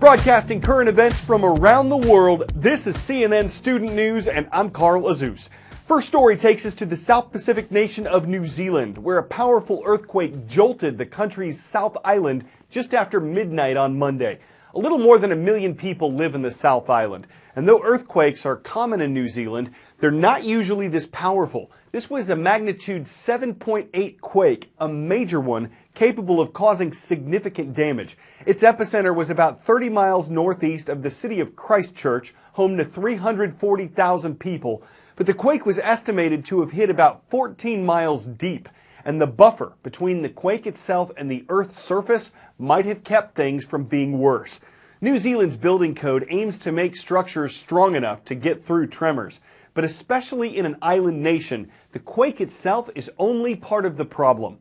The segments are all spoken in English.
Broadcasting current events from around the world, this is CNN Student News, and I'm Carl Azus. First story takes us to the South Pacific nation of New Zealand, where a powerful earthquake jolted the country's South Island just after midnight on Monday. A little more than 1 million people live in the South Island, and though earthquakes are common in New Zealand, they're not usually this powerful. This was a magnitude 7.8 quake, a major one, capable of causing significant damage. Its epicenter was about 30 miles northeast of the city of Christchurch, home to 340,000 people, but the quake was estimated to have hit about 14 miles deep, and the buffer between the quake itself and the Earth's surface might have kept things from being worse. New Zealand's building code aims to make structures strong enough to get through tremors, but especially in an island nation, the quake itself is only part of the problem.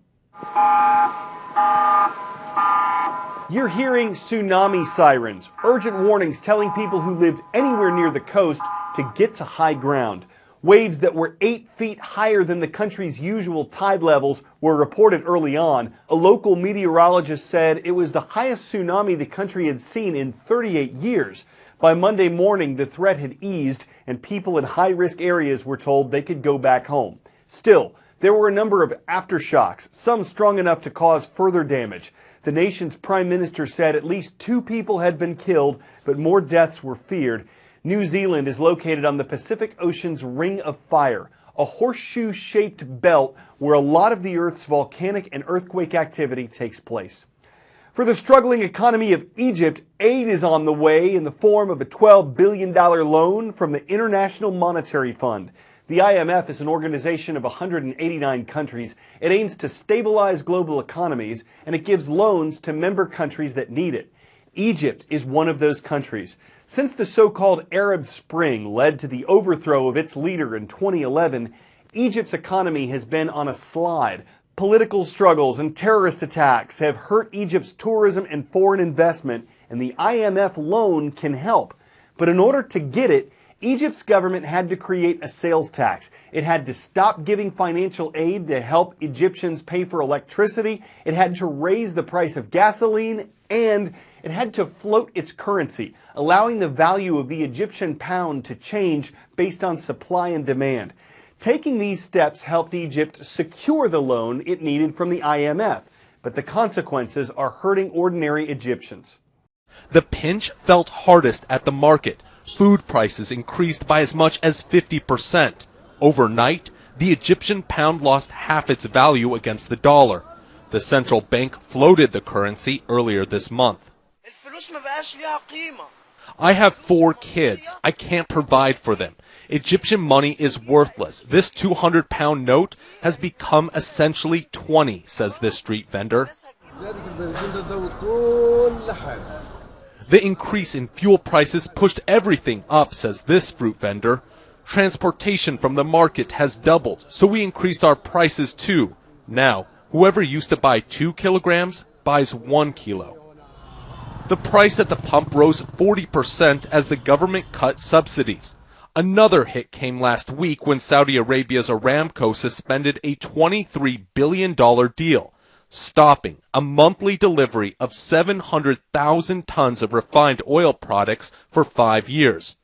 You're hearing tsunami sirens, urgent warnings telling people who lived anywhere near the coast to get to high ground. Waves that were 8 feet higher than the country's usual tide levels were reported early on. A local meteorologist said it was the highest tsunami the country had seen in 38 years. By Monday morning, the threat had eased, and people in high-risk areas were told they could go back home. Still, there were a number of aftershocks, some strong enough to cause further damage. The nation's prime minister said at least 2 people had been killed, but more deaths were feared. New Zealand is located on the Pacific Ocean's Ring of Fire, a horseshoe-shaped belt where a lot of the Earth's volcanic and earthquake activity takes place. For the struggling economy of Egypt, aid is on the way in the form of a $12 billion loan from the International Monetary Fund. The IMF is an organization of 189 countries. It aims to stabilize global economies, and it gives loans to member countries that need it. Egypt is one of those countries. Since the so-called Arab Spring led to the overthrow of its leader in 2011, Egypt's economy has been on a slide. Political struggles and terrorist attacks have hurt Egypt's tourism and foreign investment, and the IMF loan can help. But in order to get it, Egypt's government had to create a sales tax. It had to stop giving financial aid to help Egyptians pay for electricity. It had to raise the price of gasoline, and it had to float its currency, allowing the value of the Egyptian pound to change based on supply and demand. Taking these steps helped Egypt secure the loan it needed from the IMF, but the consequences are hurting ordinary Egyptians. The pinch felt hardest at the market. Food prices increased by as much as 50%. Overnight, the Egyptian pound lost half its value against the dollar. The central bank floated the currency earlier this month. I have 4 kids. I can't provide for them. Egyptian money is worthless. This 200-pound note has become essentially 20, says this street vendor. The increase in fuel prices pushed everything up, says this fruit vendor. Transportation from the market has doubled, so we increased our prices too. Now, whoever used to buy 2 kilograms buys 1 kilo. The price at the pump rose 40% as the government cut subsidies. Another hit came last week when Saudi Arabia's Aramco suspended a $23 billion deal, stopping a monthly delivery of 700,000 tons of refined oil products for 5 years.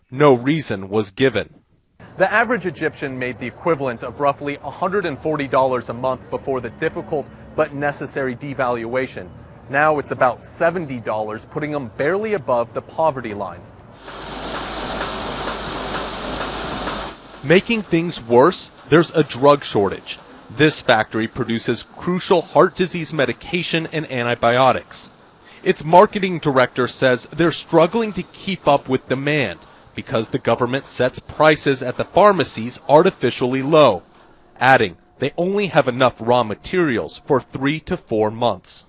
No reason was given. The average Egyptian made the equivalent of roughly $140 a month before the difficult but necessary devaluation. Now it's about $70, putting them barely above the poverty line. Making things worse, there's a drug shortage. This factory produces crucial heart disease medication and antibiotics. Its marketing director says they're struggling to keep up with demand because the government sets prices at the pharmacies artificially low, adding they only have enough raw materials for 3 to 4 months.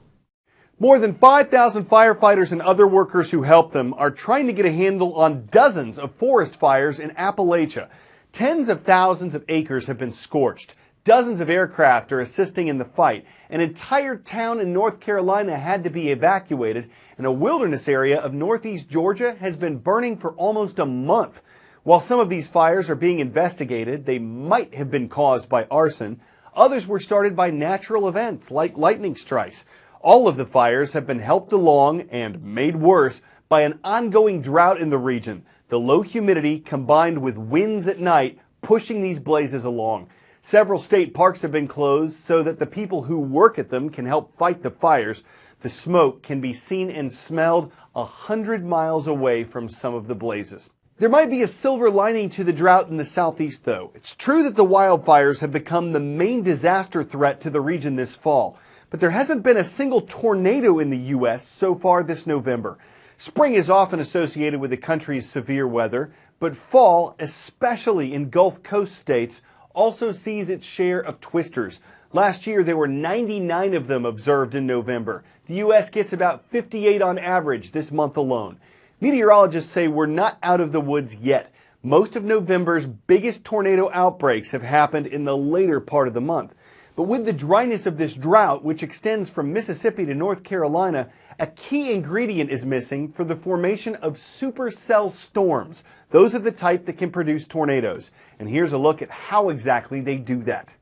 More than 5,000 firefighters and other workers who help them are trying to get a handle on dozens of forest fires in Appalachia. Tens of thousands of acres have been scorched. Dozens of aircraft are assisting in the fight. An entire town in North Carolina had to be evacuated, and a wilderness area of northeast Georgia has been burning for almost a month. While some of these fires are being investigated, they might have been caused by arson. Others were started by natural events like lightning strikes. All of the fires have been helped along and made worse by an ongoing drought in the region. The low humidity combined with winds at night pushing these blazes along. Several state parks have been closed so that the people who work at them can help fight the fires. The smoke can be seen and smelled 100 miles away from some of the blazes. There might be a silver lining to the drought in the southeast, though. It's true that the wildfires have become the main disaster threat to the region this fall, but there hasn't been a single tornado in the U.S. so far this November. Spring is often associated with the country's severe weather, but fall, especially in Gulf Coast states, also sees its share of twisters. Last year, there were 99 of them observed in November. The U.S. gets about 58 on average this month alone. Meteorologists say we're not out of the woods yet. Most of November's biggest tornado outbreaks have happened in the later part of the month. But with the dryness of this drought, which extends from Mississippi to North Carolina, a key ingredient is missing for the formation of supercell storms. Those are the type that can produce tornadoes. And here's a look at how exactly they do that.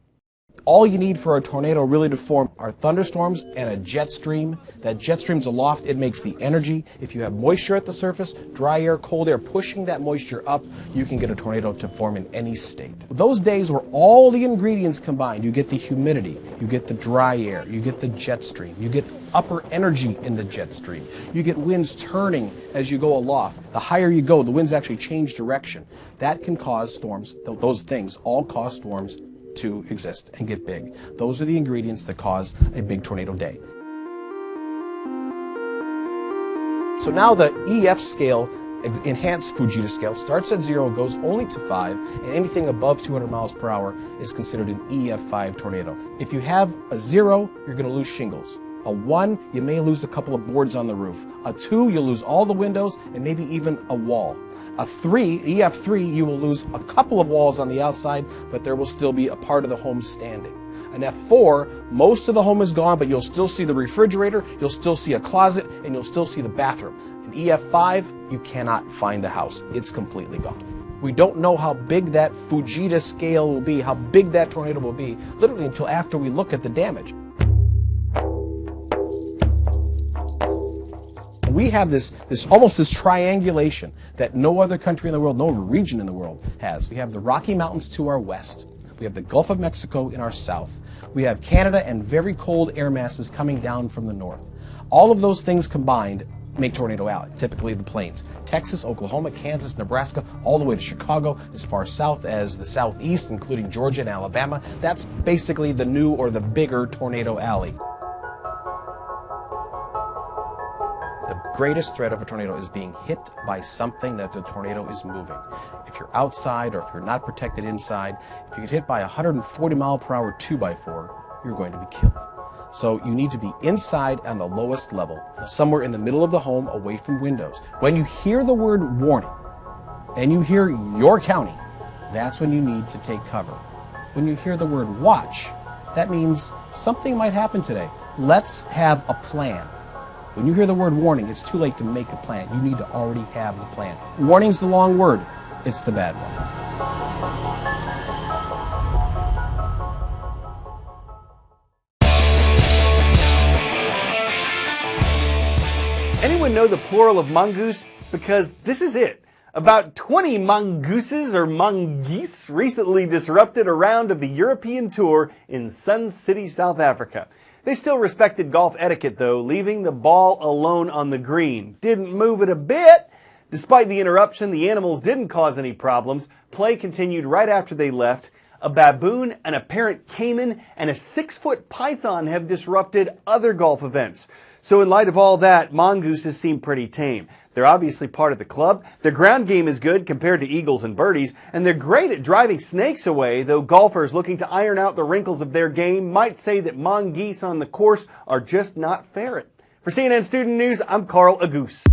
All you need for a tornado really to form are thunderstorms and a jet stream. That jet stream's aloft, it makes the energy. If you have moisture at the surface, dry air, cold air pushing that moisture up, you can get a tornado to form in any state. Those days where all the ingredients combined, you get the humidity, you get the dry air, you get the jet stream, you get upper energy in the jet stream, you get winds turning as you go aloft. The higher you go, the winds actually change direction. That can cause storms. Those things all cause storms to exist and get big. Those are the ingredients that cause a big tornado day. So now the EF scale, enhanced Fujita scale, starts at 0, goes only to 5, and anything above 200 miles per hour is considered an EF5 tornado. If you have a 0, you're going to lose shingles. A 1, you may lose a couple of boards on the roof. A 2, you'll lose all the windows and maybe even a wall. A 3, EF3, you will lose a couple of walls on the outside, but there will still be a part of the home standing. An F4, most of the home is gone, but you'll still see the refrigerator, you'll still see a closet, and you'll still see the bathroom. An EF5, you cannot find the house. It's completely gone. We don't know how big that Fujita scale will be, how big that tornado will be, literally until after we look at the damage. We have this triangulation that no other country in the world, no other region in the world has. We have the Rocky Mountains to our west. We have the Gulf of Mexico in our south. We have Canada and very cold air masses coming down from the north. All of those things combined make Tornado Alley, typically the plains. Texas, Oklahoma, Kansas, Nebraska, all the way to Chicago, as far south as the southeast, including Georgia and Alabama. That's basically the new or the bigger Tornado Alley. The greatest threat of a tornado is being hit by something that the tornado is moving. If you're outside or if you're not protected inside, if you get hit by a 140 mile per hour 2x4, you're going to be killed. So you need to be inside on the lowest level, somewhere in the middle of the home away from windows. When you hear the word warning and you hear your county, that's when you need to take cover. When you hear the word watch, that means something might happen today. Let's have a plan. When you hear the word warning, it's too late to make a plan. You need to already have the plan. Warning's the long word. It's the bad one. Anyone know the plural of mongoose? Because this is it. About 20 mongooses or mongeese recently disrupted a round of the European tour in Sun City, South Africa. They still respected golf etiquette, though, leaving the ball alone on the green. Didn't move it a bit. Despite the interruption, the animals didn't cause any problems. Play continued right after they left. A baboon, an apparent caiman, and a 6-foot python have disrupted other golf events. So in light of all that, mongooses seem pretty tame. They're obviously part of the club. Their ground game is good compared to eagles and birdies, and they're great at driving snakes away, though golfers looking to iron out the wrinkles of their game might say that mongoose on the course are just not ferret. For CNN Student News, I'm Carl Agus.